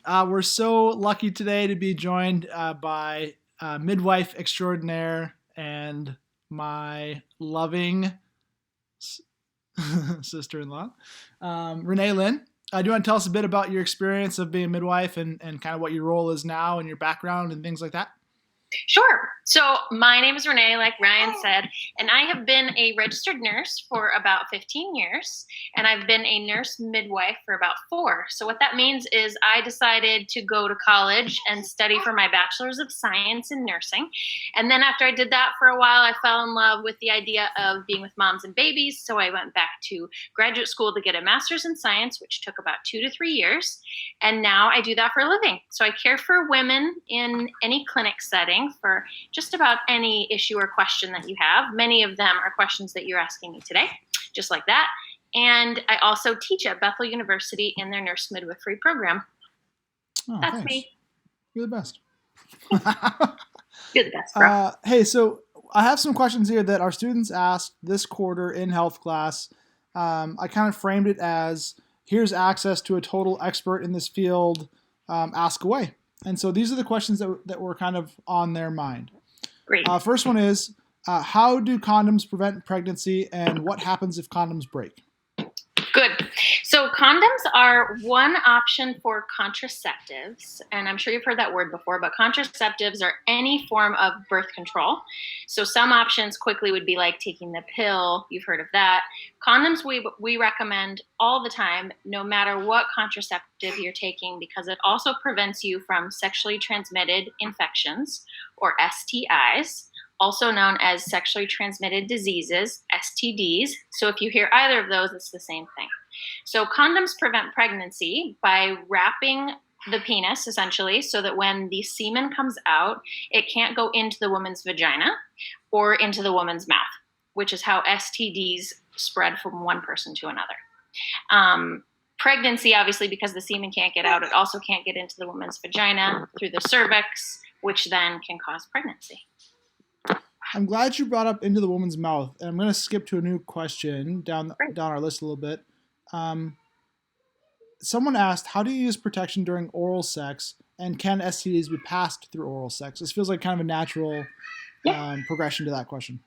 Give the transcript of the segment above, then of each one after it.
We're so lucky today to be joined by midwife extraordinaire and my loving sister-in-law, Renee Lynn. Do you want to tell us a bit about your experience of being a midwife and kind of what your role is now and your background and things like that? Sure. So my name is Renee, like Ryan said, and I have been a registered nurse for about 15 years, and I've been a nurse midwife for about 4. So what that means is I decided to go to college and study for my bachelor's of science in nursing. And then after I did that for a while, I fell in love with the idea of being with moms and babies. So I went back to graduate school to get a master's in science, which took about 2 to 3 years. And now I do that for a living. So I care for women in any clinic setting for just about any issue or question that you have. Many of them are questions that you're asking me today, just like that. And I also teach at Bethel University in their nurse midwifery program. That's thanks. me. You're the best. You're the best, bro. Hey, so I have some questions here that our students asked this quarter in health class. I kind of framed it as, here's access to a total expert in this field, ask away. And so these are the questions that were kind of on their mind. Great. First one is, how do condoms prevent pregnancy, and what happens if condoms break? Good. So condoms are one option for contraceptives, and I'm sure you've heard that word before, but contraceptives are any form of birth control. So some options quickly would be like taking the pill. You've heard of that. Condoms we recommend all the time, no matter what contraceptive you're taking, because it also prevents you from sexually transmitted infections, or STIs, also known as sexually transmitted diseases, STDs. So if you hear either of those, it's the same thing. So condoms prevent pregnancy by wrapping the penis, essentially, so that when the semen comes out, it can't go into the woman's vagina or into the woman's mouth, which is how STDs spread from one person to another. Pregnancy, obviously, because the semen can't get out, it also can't get into the woman's vagina through the cervix, which then can cause pregnancy. I'm glad you brought up into the woman's mouth, and I'm going to skip to a new question down our list a little bit. Someone asked, how do you use protection during oral sex, and can STDs be passed through oral sex? This feels like kind of a natural progression to that question.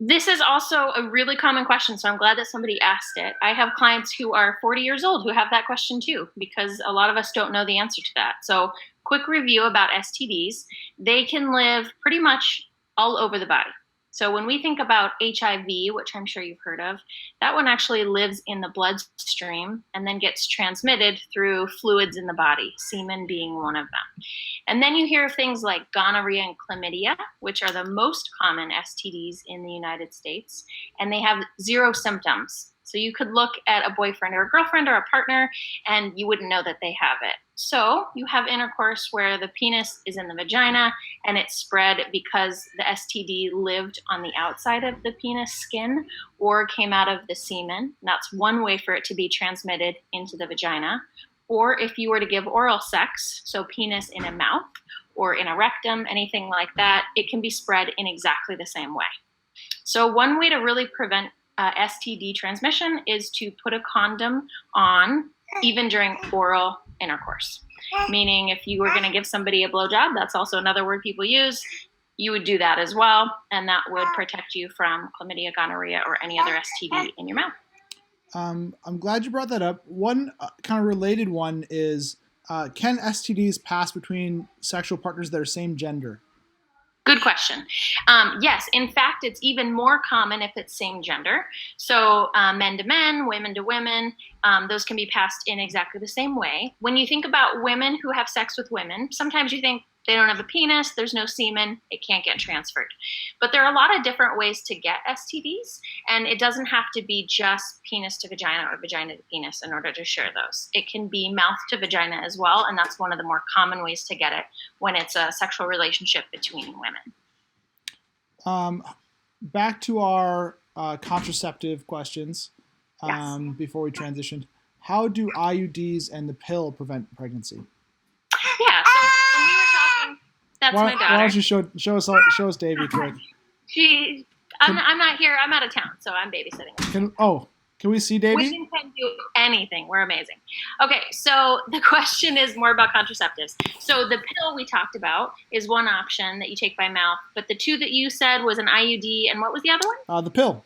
This is also a really common question, so I'm glad that somebody asked it. I have clients who are 40 years old who have that question too, because a lot of us don't know the answer to that. So quick review about STDs. They can live pretty much all over the body. So when we think about HIV, which I'm sure you've heard of, that one actually lives in the bloodstream and then gets transmitted through fluids in the body, semen being one of them. And then you hear of things like gonorrhea and chlamydia, which are the most common STDs in the United States, and they have 0 symptoms. So you could look at a boyfriend or a girlfriend or a partner, and you wouldn't know that they have it. So you have intercourse where the penis is in the vagina, and it's spread because the STD lived on the outside of the penis skin or came out of the semen. That's one way for it to be transmitted into the vagina. Or if you were to give oral sex, so penis in a mouth or in a rectum, anything like that, it can be spread in exactly the same way. So one way to really prevent STD transmission is to put a condom on even during oral intercourse. Meaning if you were going to give somebody a blowjob, that's also another word people use, you would do that as well, and that would protect you from chlamydia, gonorrhea, or any other STD in your mouth. I'm glad you brought that up. One kind of related one is, can STDs pass between sexual partners that are same gender? Good question. Yes, in fact, it's even more common if it's same gender. So men to men, women to women, those can be passed in exactly the same way. When you think about women who have sex with women, sometimes you think they don't have a penis, there's no semen, it can't get transferred. But there are a lot of different ways to get STDs, and it doesn't have to be just penis to vagina or vagina to penis in order to share those. It can be mouth to vagina as well, and that's one of the more common ways to get it when it's a sexual relationship between women. Back to our contraceptive questions Yes. before we transitioned. How do IUDs and the pill prevent pregnancy? Yeah, so when we were talking, that's my daughter. Why don't you show us Davy trick? I'm not here. I'm out of town, so I'm babysitting. Can we see Davey? Women can do anything. We're amazing. Okay, so the question is more about contraceptives. So the pill we talked about is one option that you take by mouth, but the two that you said was an IUD, and what was the other one? The pill.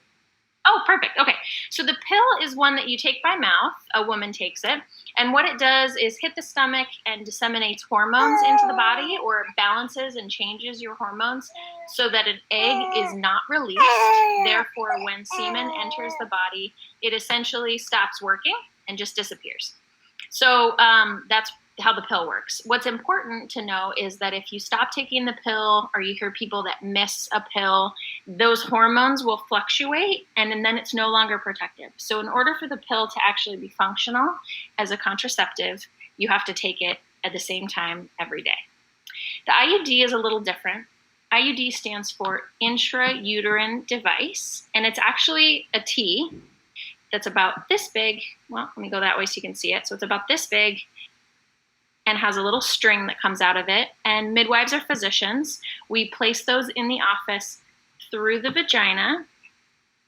Oh, perfect. Okay. So the pill is one that you take by mouth. A woman takes it. And what it does is hit the stomach and disseminates hormones into the body, or balances and changes your hormones so that an egg is not released. Therefore, when semen enters the body, it essentially stops working and just disappears. So that's how the pill works. What's important to know is that if you stop taking the pill, or you hear people that miss a pill, those hormones will fluctuate, and then it's no longer protective. So in order for the pill to actually be functional as a contraceptive, you have to take it at the same time every day. The IUD is a little different. IUD stands for intrauterine device, and it's actually a T that's about this big. Well, let me go that way so you can see it. So it's about this big and has a little string that comes out of it. And midwives or physicians, we place those in the office through the vagina,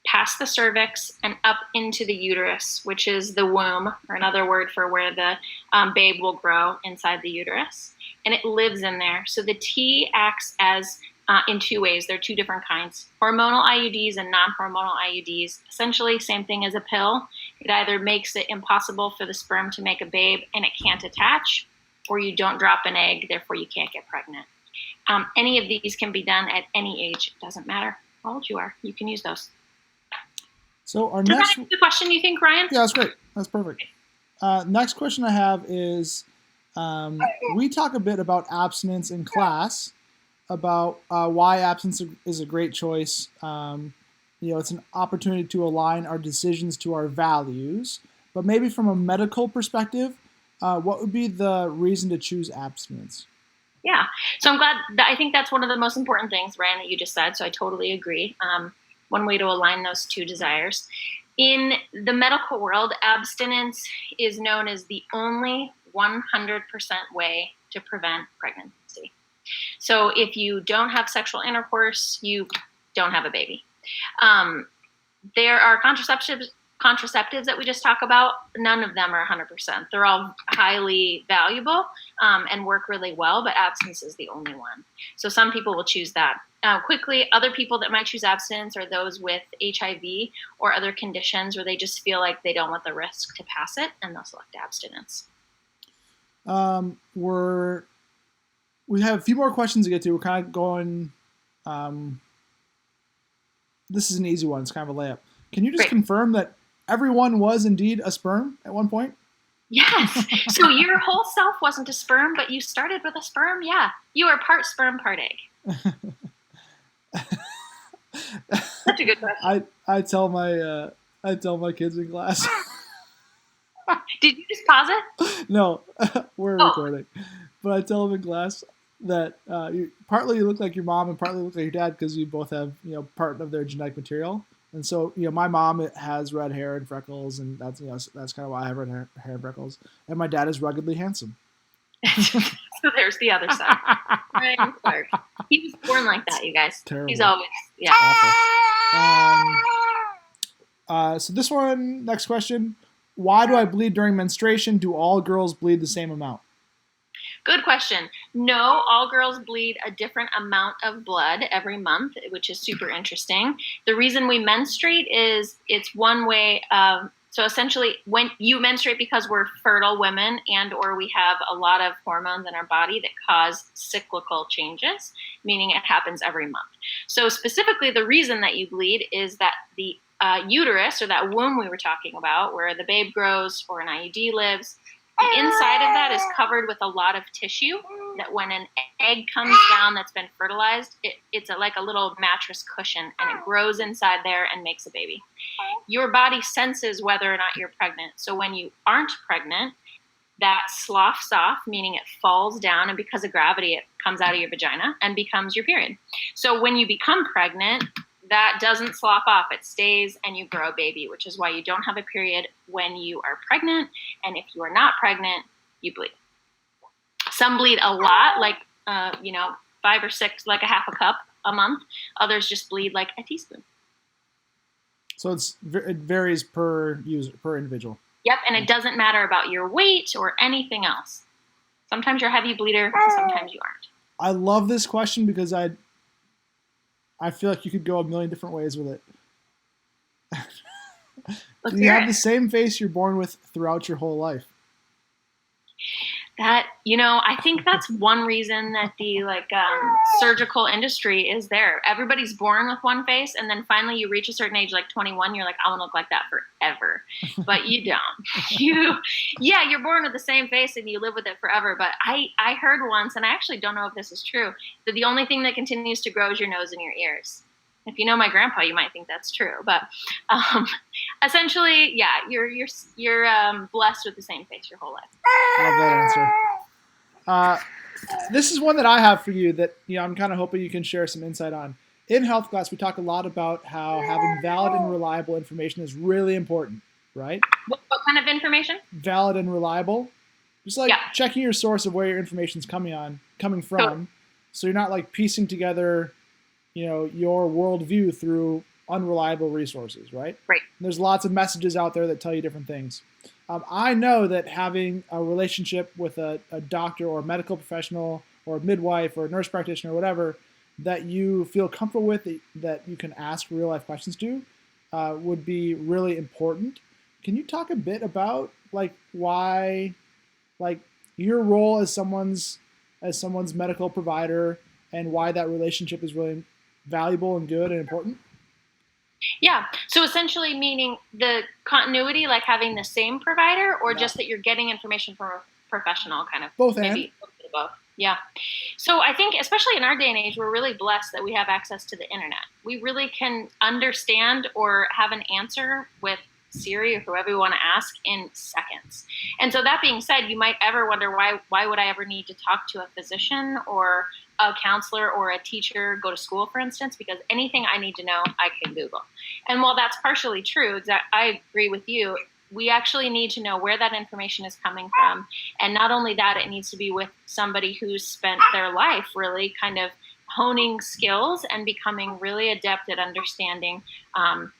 past the cervix, and up into the uterus, which is the womb, or another word for where the babe will grow inside the uterus. And it lives in there. So the T acts as in two ways. There are two different kinds: hormonal IUDs and non-hormonal IUDs. Essentially, same thing as a pill. It either makes it impossible for the sperm to make a babe and it can't attach, or you don't drop an egg, therefore you can't get pregnant. Any of these can be done at any age. It doesn't matter how old you are. You can use those. So our Does next that answer the question, you think, Ryan? Yeah, that's great. That's perfect. Next question I have is, we talk a bit about abstinence in class, about why abstinence is a great choice. It's an opportunity to align our decisions to our values. But maybe from a medical perspective, what would be the reason to choose abstinence? Yeah. So I'm glad that I think that's one of the most important things, Ryan, that you just said. So I totally agree. One way to align those two desires. In the medical world, abstinence is known as the only 100% way to prevent pregnancy. So if you don't have sexual intercourse, you don't have a baby. There are contraceptives that we just talked about. None of them are 100%. They're all highly valuable and work really well, but abstinence is the only one. So some people will choose that. Quickly, other people that might choose abstinence are those with HIV or other conditions where they just feel like they don't want the risk to pass it, and they'll select abstinence. We have a few more questions to get to. We're kind of going. This is an easy one. It's kind of a layup. Can you just confirm that everyone was indeed a sperm at one point? Yes. So your whole self wasn't a sperm, but you started with a sperm? Yeah. You are part sperm, part egg. That's a good question. I tell my kids in class. Did you just pause it? No, we're recording. But I tell them in class that partly you look like your mom and partly look like your dad because you both have part of their genetic material. And so my mom has red hair and freckles, and that's kind of why I have red hair and freckles. And my dad is ruggedly handsome. So there's the other side. Ryan Clark. He was born like that, you guys. Terrible. He's always awful. So this one, next question: why do I bleed during menstruation? Do all girls bleed the same amount? Good question. No, all girls bleed a different amount of blood every month, which is super interesting. The reason we menstruate is it's one way of, so essentially when you menstruate because we're fertile women and or we have a lot of hormones in our body that cause cyclical changes, meaning it happens every month. So specifically the reason that you bleed is that the uterus, or that womb we were talking about, where the babe grows or an IUD lives, the inside of that is covered with a lot of tissue that when an egg comes down that's been fertilized, it's like a little mattress cushion, and it grows inside there and makes a baby. Your body senses whether or not you're pregnant. So when you aren't pregnant, that sloughs off, meaning it falls down, and because of gravity, it comes out of your vagina and becomes your period. So when you become pregnant, that doesn't slough off. It stays and you grow a baby, which is why you don't have a period when you are pregnant. And if you are not pregnant, you bleed. Some bleed a lot, like, 5 or 6, like a half a cup a month. Others just bleed like a teaspoon. So it varies per user, per individual. Yep, and it doesn't matter about your weight or anything else. Sometimes you're a heavy bleeder, sometimes you aren't. I love this question because I feel like you could go a million different ways with it. Do you have the same face you're born with throughout your whole life? That, I think that's one reason that the surgical industry is there. Everybody's born with one face, and then finally you reach a certain age, like 21, you're like, I want to look like that forever. But you don't. You're born with the same face and you live with it forever. But I heard once, and I actually don't know if this is true, that the only thing that continues to grow is your nose and your ears. If you know my grandpa, you might think that's true, but essentially, you're blessed with the same face your whole life. Love that answer. This is one that I have for you that I'm kind of hoping you can share some insight on. In health class, we talk a lot about how having valid and reliable information is really important, right? What kind of information? Valid and reliable. Just checking your source of where your information is coming from, totally. So you're not like piecing together your worldview through unreliable resources, right? Right. And there's lots of messages out there that tell you different things. I know that having a relationship with a doctor or a medical professional or a midwife or a nurse practitioner or whatever that you feel comfortable with, that you can ask real life questions to, would be really important. Can you talk a bit about why, your role as someone's medical provider and why that relationship is really valuable and good and important? Yeah. So essentially meaning the continuity, like having the same provider, or just that you're getting information from a professional kind of? Both maybe both. Yeah. So I think especially in our day and age, we're really blessed that we have access to the internet. We really can understand or have an answer with Siri or whoever you want to ask in seconds. And so that being said, you might ever wonder why would I ever need to talk to a physician or a counselor or a teacher, go to school, for instance, because anything I need to know, I can Google. And while that's partially true, I agree with you, we actually need to know where that information is coming from. And not only that, it needs to be with somebody who's spent their life really kind of honing skills and becoming really adept at understanding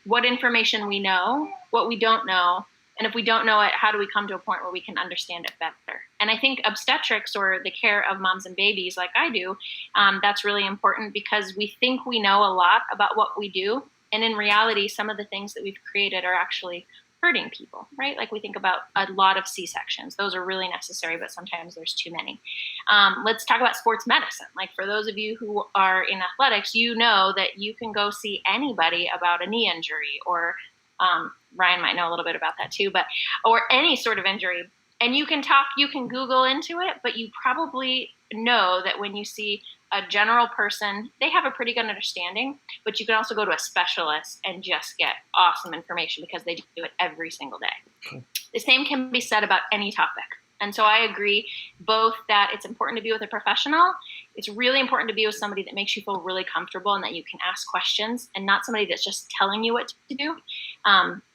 what information we know, what we don't know, and if we don't know it, how do we come to a point where we can understand it better? And I think obstetrics, or the care of moms and babies like I do, that's really important because we think we know a lot about what we do. And in reality, some of the things that we've created are actually hurting people, right? Like we think about a lot of C-sections. Those are really necessary, but sometimes there's too many. Let's talk about sports medicine. Like for those of you who are in athletics, you know that you can go see anybody about a knee injury, or Ryan might know a little bit about that too, or any sort of injury. And you can Google into it, but you probably know that when you see a general person, they have a pretty good understanding, but you can also go to a specialist and just get awesome information because they do it every single day. Cool. The same can be said about any topic. And so I agree both that it's important to be with a professional. It's really important to be with somebody that makes you feel really comfortable and that you can ask questions, and not somebody that's just telling you what to do.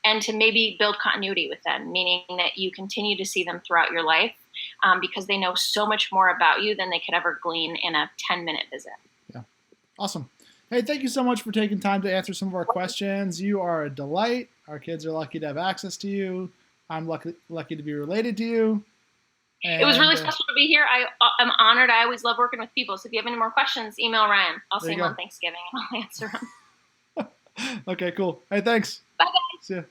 And to maybe build continuity with them, meaning that you continue to see them throughout your life because they know so much more about you than they could ever glean in a 10-minute visit. Yeah. Awesome. Hey, thank you so much for taking time to answer some of our questions. You are a delight. Our kids are lucky to have access to you. I'm lucky to be related to you. It was really special to be here. I'm honored. I always love working with people. So if you have any more questions, email Ryan. I'll see him on Thanksgiving and I'll answer them. Okay, cool. Hey, thanks. Bye, guys. See ya.